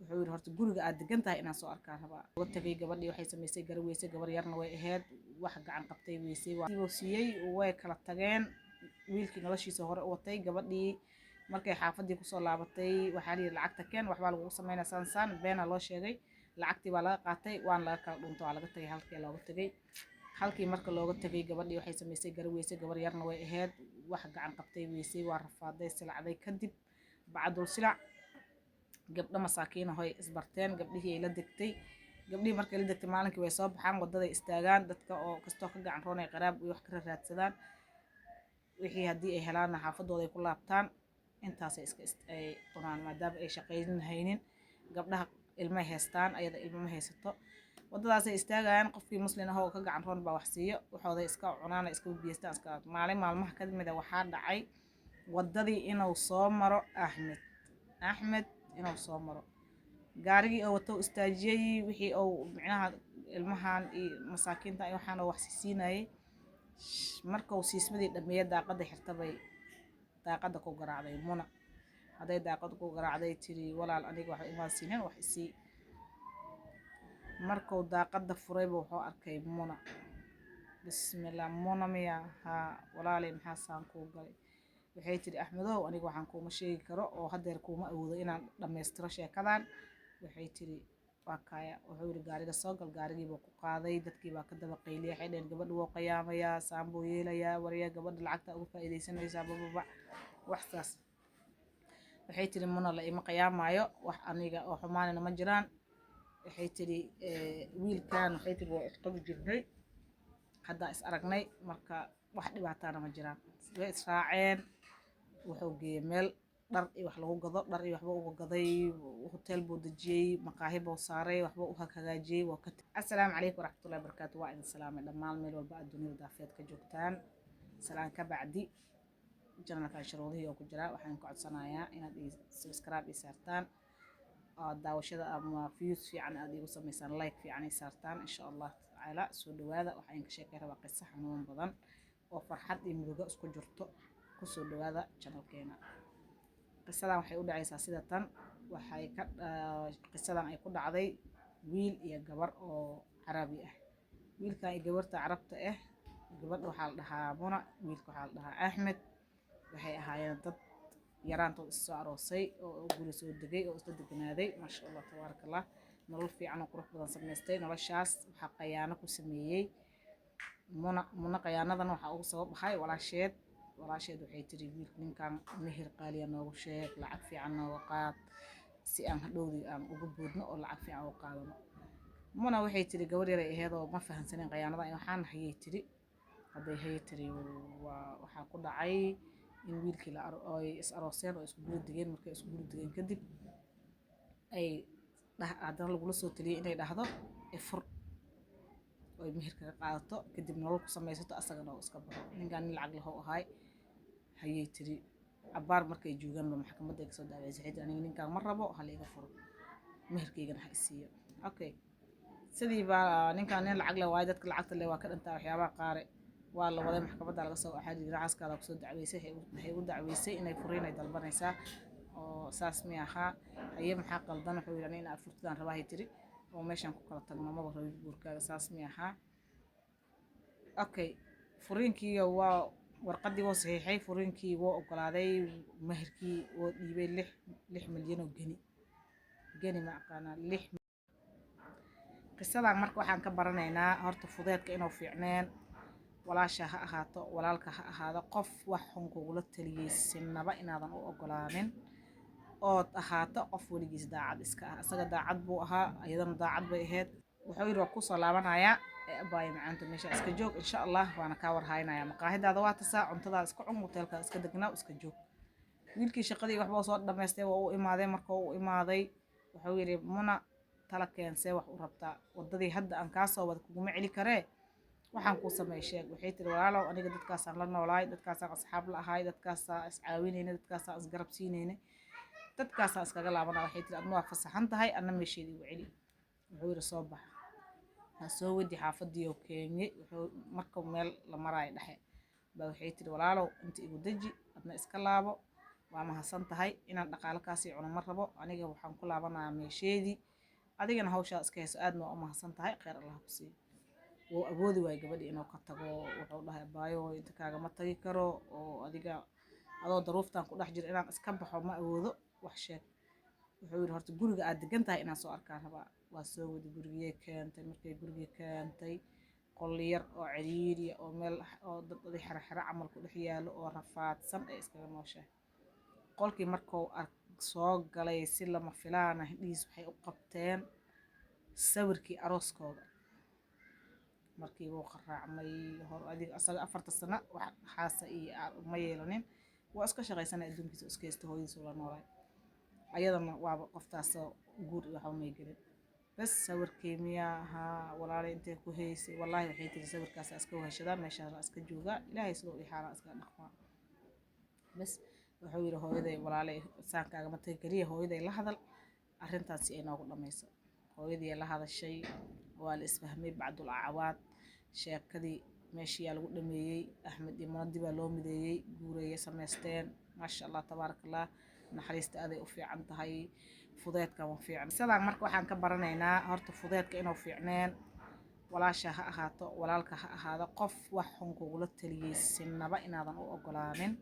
wuxuu yiri horta guriga aad degan tahay inaan soo arkaan rabaa uga tagay gabadhii waxay samaysay garaweyse gabar yarna way ahayd wax gacan qabtay weysay waa siiyay way kala tageen wiilkii noloshiisa hore u watay gabadhii markay xaafadii kusoo laabatay waxaa la yiri lacagta keen waxbaa lagu sameynaa saan beena loo sheegay lacagtii baa laga qaatay waan laga kala dhunto waa laga tagay halkii looga tagay halkii marka looga tagay gabadhii waxay samaysay garaweyse gabar yarna way ahayd wax gacan qabtay weysay waa rafaaday silacday kadib bacdul silac gabdho masaakiin ah oo isbarteen gabdhihii ay la degtay gabdhihii markay la degtay maalinkii way soo baxaan wadaday istaagaan dadka oo kastoo ka gacan roonay qaraab iyo wax ka raadsadaan wixii haddii ay helaana xaafadooda ay ku laabtaan intaasay iska ay cunaan maadaama ay shaqaynin haynin gabdhaha ilmay haystaan ayada ilmo ma haysato wadadaasay istaagayaan qofkii muslim ah oo ka gacan roon baa wax siiyo waxooda iska cunaan iska biyeystaan iska maalin maalmaha ka mid ah waxaa dhacay wadadii inuu soo maro axmed inuu soo maro gaarigii oo wato istaajiyay wixii oo micnaha ilmahan iyo masaakiinta ay waxaan wax siinayay markuu siismadii dhameeyay daaqada xirtabay daaqada ku garaacday muna haday daaqada ku garaacday tiri walaal aniga wax ima siinin wax isii markuu daaqada furay wuxuu arkay muna bismillaah muna miya ha walaalay maxaa saan ku galay waxay tiri axmedow aniga waxaan kuma sheegi karo oo hadeer kuma awoodo inaan dhameystiro sheekadan waxay tiri waa kaya wuxuu yiri gaariga soo gal gaarigii buu ku qaaday dadkii baa ka daba qayliyay waxay dheen gabadhu wuu qiyaamaya saambo yeelaya wariya gabadha lacagta ugu faa'iideysanaysa baba wax saas waxay tiri muna la ima qiyaamayo wax aniga oo xumaanina ma jiraan waxay tiri wiilkan waxay tiri waa isqabi jirnay hadda is aragnay marka wax dhibaatana ma jiraan way israaceen wuxuu geeyay meel dhar iyo wax lagu gado dhar iyo waxba uga gaday hotel buu dajiyay maqaahi buu saaray waxba u hagaajiyay waa ka assalaamu calaykum waraxmatullaahi wabarakaatuh waa idin salaamay dhammaan meel walba adduunyada daafeed ka joogtaan salaan ka bacdi janalka shuruudihii oo ku jira waxaan ku codsanayaa inaad subscribe ii saartaan daawashada ama views fiican aad igu sameysaan like fiican ii saartaan insha Allah taala soo dhawaada waxaan ka sheekay rabaa qiso xanuun badan oo farxad iyo murugo isku jirto ku soo dhawaada channelkeena qisadan waxay u dhacaysaa sida tan waxay ka qisadan ay ku dhacday wiil iyo gabar oo Carabi ah wiilka iyo gabarta Carabta ah gabadha waxa la dhahaa Muna wiilka waxa la dhahaa Axmed waxay ahaayeen dad yaraantood is soo aroosay oo guri soo degay oo isla deganaaday maasha Allah tabarakallah nolol fiican oo qurux badan sameystay noloshaas waxa qayaano ku sameeyay muna qayaanadan waxa ugu soo baxay walaasheed waxay tiri wiil ninkan mehir qaaliya noogu sheeg lacag fiican nooga qaad si aan hadhowdi aan ugu boodno oo lacag fiican u qaadano muna waxay tiri gabar yar ay ahayd oo ma fahansanin qayaanada waxaan hayay tiri haday hayay tiri waxa ku dhacay in wiilkii la is arooseen oo isku guri degeen markay isku guri degeen kadib ay haddana lagu soo taliyay inay dhahdo fur oo mehirka ka qaadato kadib nolol ku samaysato asagana oo iska baro ninkan nin lacag lahow ahay hayay tiri abaar markay joogaan maxkamadda ay soo daawaysay xitaa aniga ninkan ma rabo hal iga furo meherkaygana ha isiiyo okay sidii baa ninkan nin lacag leh waay dadka lacagta leh waa ka dhantaa waxyaabaha qaar waa la waday maxkamadda laga soo waxaa jira xaaskaada ku soo dacweysay waxay u dacweysay inay furiin ay dalbanaysaa oo saas mi aha haye maxaa qaldan wuxuu yiri inaan furtidaan rabaa hay tiri oo meeshan ku kala tagno ma rabid guurkaaga saas mi aha okay furiinkii waa warqadii wuu saxiixay furiinkii wuu ogolaaday meherkii wuu dhiibay 6 milyan oo geni ma aqaana 6 qisadan marka waxaan ka baranaynaa horta fudeedka inuu fiicneen walaasha ha ahaato walaalka ha ahaado qof wax xun kugula taliyay sinaba inaadan u ogolaanin ood ahaato qof waligiis daacad iska ah asaga daacad buu ahaa ayadana daacad bay ahayd wuxuu yiri ku soo laabanayaa baay macaanta meesha iska joog insha Allah waana ka war haynaya maqaahidaada waa tasaa cuntada iska cun hotelka iska degnaa iska joog wiilkii shaqadii waxba soo dhameystay waa uu imaaday markuu u imaaday wuxuu yiri Muna tala keense wax u rabtaa wadadii hadda aan ka soo wad kugu macili karee waxaan ku sameeyay sheeg waxay tiri walaalow aniga dadkaas aan la noolaay dadkaas aan asxaab la ahay dadkaas is caawinayna dadkaas aan is garab siinayna dadkaas iskaga laabana waxay tiri adna waa fasaxan tahay anna meesheedii u celi wuxuu yiri soo bax ha soo wadi xaafadii oo Kenya wuxuu marka meel la maray dhaxe baa waxay tiri walaalow inta igu daji adna iska laabo waa mahadsan tahay inaan dhaqaale kaasii cuno ma rabo aniga waxaan ku laabanayaa meesheedii adigana hawshaa iska hayso aadna waa u mahadsan tahay kheyr allah ku siiyo wuu awoodi waayey gabadhii inuu ka tago wuxuu dhahay abaayo inta kaagama tagi karo oo adiga adoo daruuftan ku dhex jiro inaan iska baxo ma awoodo wax sheeg wuxuu yidhi horta guriga aad degan tahay inaan soo arkaan rabaa waa soo wadi gurigiyey keentay markay gurigii keentay qol yar oo ciriiriya oo meel oo dad xero xero camal ku dhex yaalo oo rafaadsan ay iskaga nooshahay qolkii markuu soo galay si lama filaana hindhihiis waxay u qabteen sawirkii arooskooda markii uu qaraacmay hor adiga asaga 4 sano wax xaasa iyo ma yeelanin waa iska shaqaysanay adduunkiisa iska haysta hooyadiisa la noolay ayadana waaba qoftaasoo guur waxa ma gelin bas sawirkii miyaha walaalay intee ku haysay wallaahi waxay tiri sawirkaas iska wahashadaan meesha la iska jooga ilaahay sidoo ii xaala iska dhaqmaa bas wuxuu yiri hooyaday walaalay saankaaga ma tagi kariya hooyaday la hadal arrintaasi ay noogu dhamayso hooyadii la hadashay waa la isfahmay bacdul acawaad sheekadii meeshii lagu dhameeyay axmed iyo munadi baa loo mideeyay guureeyay sameysteen maasha allah tabaarakallah naxariista aday u fiican tahay fudeedka waa fiican sidaan marka waxaan ka baranaynaa horta fudeedka inuu fiicneen walaasha ha ahaato walaalka ha ahaado qof wax xun kugula taliyay sinaba inaadan u ogolaanin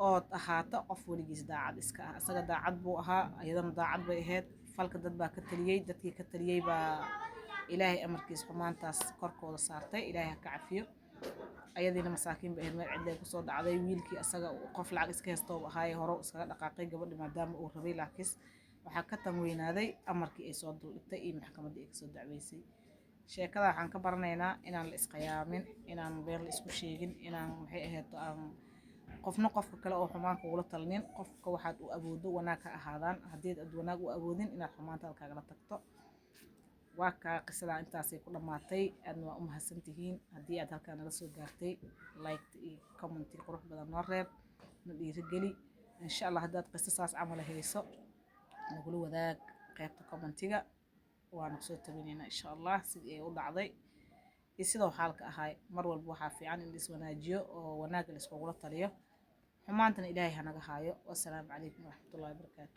ood ahaato qof weligiis daacad iska ah asaga daacad buu ahaa ayadana daacad bay ahayd falka dad baa ka taliyay dadkii ka taliyay baa ilaahay amarkiis xumaantaas korkooda saartay ilaahay ka cafiyo ayadiina masaakiin bay ahayd meel cidlay ku soo dhacday wiilkii asaga qof lacag iska heystoo ahaay hore iskaga dhaqaaqay gabadhi maadaama uu rabay laakiin waxaa ka tan weynaaday amarkii ay soo duldhigtay iyo maxkamaddii ay kasoo dacweysay sheekada waxaan ka baranaynaa inaan la isqiyaamin inaan been la isku sheegin inaan maxay ahayd aan qofna qofka kale oo xumaan kugula talnin qofka waxaad u awoodo wanaag ka ahaadaan haddii aad wanaag u awoodin inaad xumaantaada kaagala tagto waa kaa qisada intaasay ku dhammaatay aadna waa u mahadsantihiin haddii aad halkaa nala soo gaartay like iyo comment qurux badan noo reeb na dhiirigeli insha allah haddaad qiso saas camal hayso nagula wadaag qaybta commentiga waana soo tabinaynaa insha allah sidii ay u dhacday iyo sidoo xaalka ahay mar walba waxaa fiican in la iswanaajiyo oo wanaagga la iskugula taliyo xumaantana ilaahay hanaga haayo wassalaamu calaykum waraxmatullaahi wabarakaatu